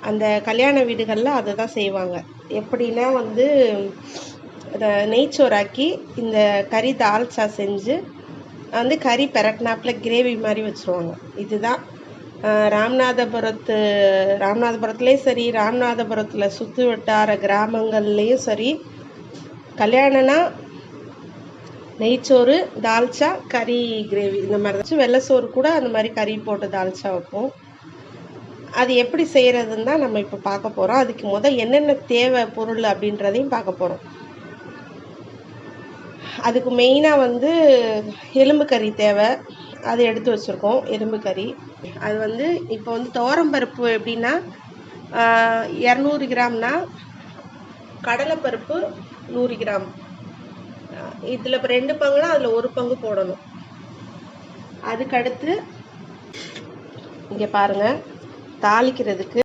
அந்த கல்யாண வீடுகளில் அதை தான் செய்வாங்க. எப்படின்னா வந்து நெய்ச்சோறாக்கி இந்த கறி தால்ச்சா செஞ்சு வந்து கறி பெரட்டினாப்பில் கிரேவி மாதிரி வச்சுருவாங்க. இதுதான் ராமநாதபுரத்துலேயும் சரி, ராமநாதபுரத்தில் சுற்று வட்டார கிராமங்கள்லேயும் சரி, கல்யாணம்னா நெய்ச்சோறு, தால்ச்சா, கறி கிரேவி இந்த மாதிரி தான். வெள்ளை சோறு கூட அந்த மாதிரி கறி போட்டு தால்ச்சா வைப்போம். அது எப்படி செய்கிறதுன்னு தான் நம்ம இப்போ பார்க்க போகிறோம். அதுக்கு என்னென்ன தேவை பொருள் அப்படின்றதையும் பார்க்க போகிறோம். அதுக்கு மெயினாக வந்து எலும்பு கறி தேவை. அது எடுத்து வச்சுருக்கோம், எலும்பு கறி. அது வந்து இப்போ வந்து துவரம்பருப்பு எப்படின்னா 200 கிராம்னா கடலைப்பருப்பு 100 கிராம். இதில் இப்போ 2 பங்குனா அதில் 1 பங்கு போடணும். அதுக்கடுத்து இங்கே பாருங்கள், தாளிக்கிறதுக்கு